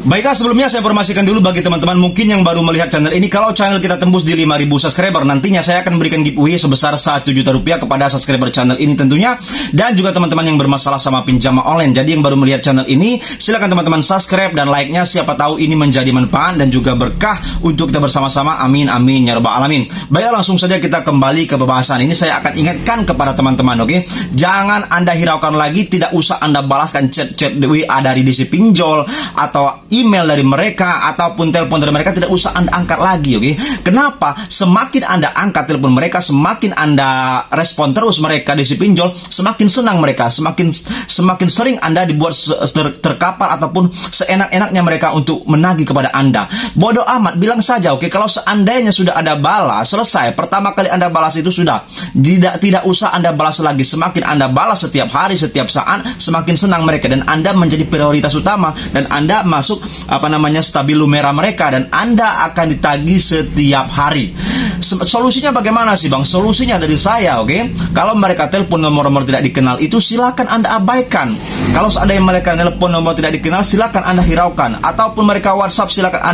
Baiklah, sebelumnya saya informasikan dulu bagi teman-teman mungkin yang baru melihat channel ini, kalau channel kita tembus di 5.000 subscriber, nantinya saya akan berikan giveaway sebesar 1 juta rupiah kepada subscriber channel ini tentunya. Dan juga teman-teman yang bermasalah sama pinjaman online. Jadi yang baru melihat channel ini, silakan teman-teman subscribe dan like-nya, siapa tahu ini menjadi manfaat dan juga berkah untuk kita bersama-sama. Amin amin ya rabbal alamin. Baiklah, langsung saja kita kembali ke pembahasan ini. Saya akan ingatkan kepada teman-teman, oke? Jangan Anda hiraukan lagi, tidak usah Anda balaskan chat-chat WA dari DC Pinjol atau email dari mereka ataupun telepon dari mereka, tidak usah Anda angkat lagi, oke? Kenapa? Semakin Anda angkat telepon mereka, semakin Anda respon terus mereka di si pinjol, semakin senang mereka, semakin sering Anda dibuat terkapar ataupun seenak-enaknya mereka untuk menagih kepada Anda. Bodoh amat, bilang saja, oke? Kalau seandainya sudah ada balas, selesai. Pertama kali Anda balas itu sudah, tidak usah Anda balas lagi. Semakin Anda balas setiap hari, setiap saat, semakin senang mereka dan Anda menjadi prioritas utama dan Anda masuk stabilo merah mereka dan Anda akan ditagih setiap hari. Solusinya bagaimana sih Bang? Solusinya dari saya, oke? Kalau mereka telepon nomor-nomor tidak dikenal itu silakan Anda abaikan. Kalau seandainya mereka telepon nomor tidak dikenal, silakan Anda hiraukan. Ataupun mereka WhatsApp, silakan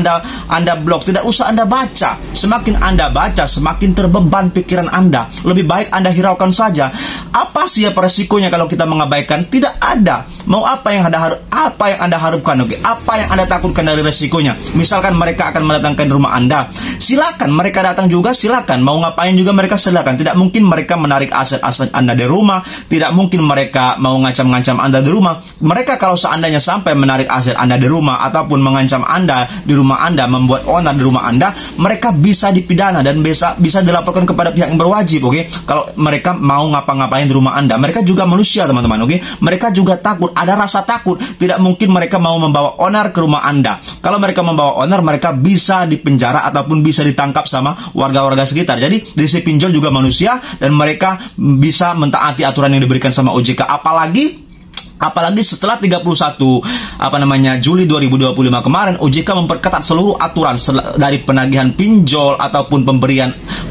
Anda blok. Tidak usah Anda baca. Semakin Anda baca, semakin terbeban pikiran Anda. Lebih baik Anda hiraukan saja. Apa sih resikonya kalau kita mengabaikan? Tidak ada. Mau apa yang Anda harapkan, oke? Apa yang Anda takutkan dari resikonya? Misalkan mereka akan mendatangkan rumah Anda, silakan mereka datang juga, silakan. Mau ngapain juga mereka, silakan. Tidak mungkin mereka menarik aset-aset Anda di rumah, tidak mungkin mereka mau ngancam-ngancam Anda di rumah. Mereka kalau seandainya sampai menarik aset Anda di rumah ataupun mengancam Anda di rumah Anda, membuat onar di rumah Anda, mereka bisa dipidana dan bisa dilaporkan kepada pihak yang berwajib, oke? Kalau mereka mau ngapa-ngapain di rumah Anda, mereka juga manusia, teman-teman, oke? Mereka juga takut, ada rasa takut. Tidak mungkin mereka mau membawa onar ke rumah Anda. Kalau mereka membawa onar, mereka bisa dipenjara ataupun bisa ditangkap sama warga-warga sekitar. Jadi DC Pinjol juga manusia dan mereka bisa mentaati aturan yang diberikan sama OJK. Apalagi setelah 31 Juli 2025 kemarin, OJK memperketat seluruh aturan dari penagihan pinjol ataupun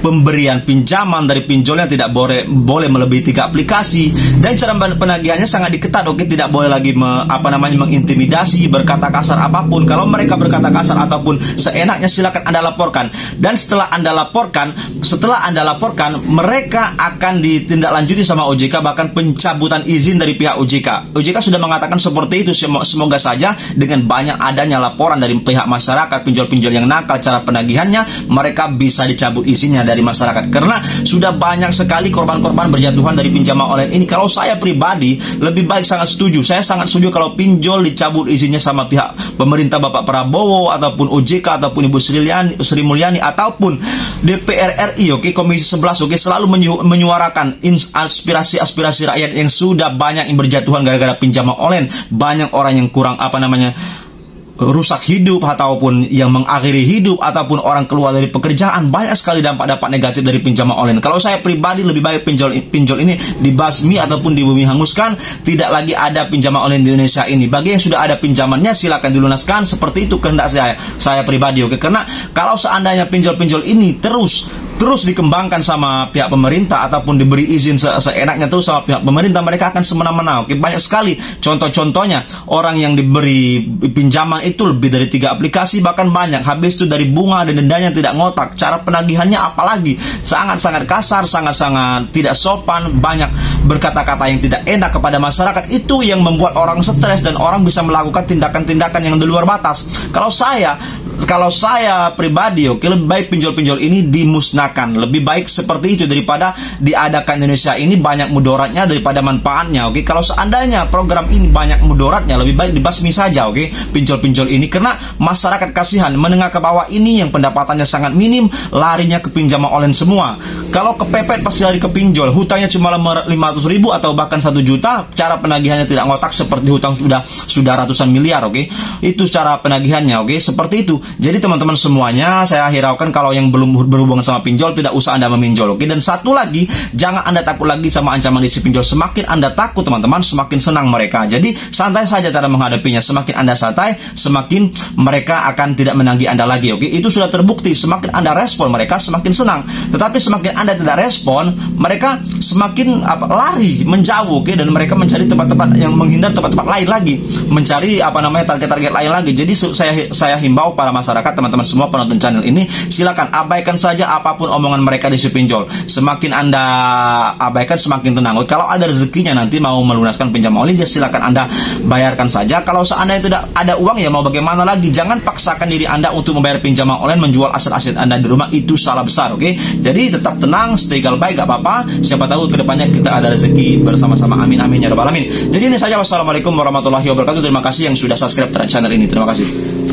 pemberian pinjaman dari pinjolnya tidak boleh melebihi 3 aplikasi dan cara penagihannya sangat diketat, oke? Tidak boleh lagi mengintimidasi, berkata kasar apapun. Kalau mereka berkata kasar ataupun seenaknya, silakan Anda laporkan. Dan setelah Anda laporkan, mereka akan ditindaklanjuti sama OJK, bahkan pencabutan izin dari pihak OJK. OJK sudah mengatakan seperti itu. Semoga saja dengan banyak adanya laporan dari pihak masyarakat, pinjol-pinjol yang nakal cara penagihannya, mereka bisa dicabut izinnya dari masyarakat. Karena sudah banyak sekali korban-korban berjatuhan dari pinjaman online ini. Kalau saya pribadi, lebih baik sangat setuju. Saya sangat setuju kalau pinjol dicabut izinnya sama pihak pemerintah Bapak Prabowo, ataupun OJK, ataupun Ibu Sri Mulyani, ataupun DPR RI, oke? Komisi 11, oke? Selalu menyuarakan aspirasi rakyat yang sudah banyak yang berjatuhan gara-gara pinjaman online. Banyak orang yang kurang rusak hidup ataupun yang mengakhiri hidup ataupun orang keluar dari pekerjaan. Banyak sekali dampak-dampak negatif dari pinjaman online. Kalau saya pribadi, lebih baik pinjol ini dibasmi ataupun dibumi hanguskan. Tidak lagi ada pinjaman online di Indonesia ini. Bagi yang sudah ada pinjamannya, silakan dilunaskan. Seperti itu kehendak saya pribadi, oke? Karena kalau seandainya pinjol-pinjol ini terus dikembangkan sama pihak pemerintah ataupun diberi izin seenaknya terus sama pihak pemerintah, mereka akan semena-mena, oke? Banyak sekali contoh-contohnya orang yang diberi pinjaman itu lebih dari 3 aplikasi, bahkan banyak. Habis itu dari bunga dan dendanya tidak ngotak. Cara penagihannya apalagi sangat-sangat kasar, sangat-sangat tidak sopan, banyak berkata-kata yang tidak enak kepada masyarakat. Itu yang membuat orang stres dan orang bisa melakukan tindakan-tindakan yang di luar batas. Kalau saya pribadi, oke, lebih baik pinjol-pinjol ini dimusnahkan. Lebih baik seperti itu daripada diadakan Indonesia ini banyak mudaratnya daripada manfaatnya, oke? Kalau seandainya program ini banyak mudaratnya, lebih baik dibasmi saja, oke? Pinjol-pinjol ini, karena masyarakat kasihan menengah ke bawah ini yang pendapatannya sangat minim, larinya ke pinjaman online semua. Kalau kepepet pasti lari ke pinjol, hutangnya cuma 500.000 atau bahkan 1 juta, cara penagihannya tidak ngotak seperti hutang sudah ratusan miliar, oke? Itu cara penagihannya, oke? Seperti itu. Jadi teman-teman semuanya, saya hiraukan kalau yang belum berhubungan sama pinjol, pinjol, tidak usah Anda meminjol. Oke, dan satu lagi, jangan Anda takut lagi sama ancaman di si pinjol. Semakin Anda takut teman-teman, semakin senang mereka. Jadi santai saja cara menghadapinya. Semakin Anda santai, semakin mereka akan tidak menagih Anda lagi. Oke, itu sudah terbukti. Semakin Anda respon, mereka semakin senang. Tetapi semakin Anda tidak respon, mereka semakin lari, menjauh. Oke, dan mereka mencari tempat-tempat yang menghindar, tempat-tempat lain lagi, mencari target-target lain lagi. Jadi saya himbau para masyarakat, teman-teman semua penonton channel ini, silakan abaikan saja apapun omongan mereka di si pinjol. Semakin Anda abaikan, semakin tenang. Kalau ada rezekinya nanti mau melunaskan pinjaman online, ya silakan Anda bayarkan saja. Kalau seandainya tidak ada uang, ya mau bagaimana lagi. Jangan paksakan diri Anda untuk membayar pinjaman online, menjual aset-aset Anda di rumah, itu salah besar. Oke, jadi tetap tenang, stay baik, gak apa-apa. Siapa tahu kedepannya kita ada rezeki bersama-sama. Amin amin ya rabbal alamin. Jadi ini saja, wassalamualaikum warahmatullahi wabarakatuh. Terima kasih yang sudah subscribe channel ini. Terima kasih.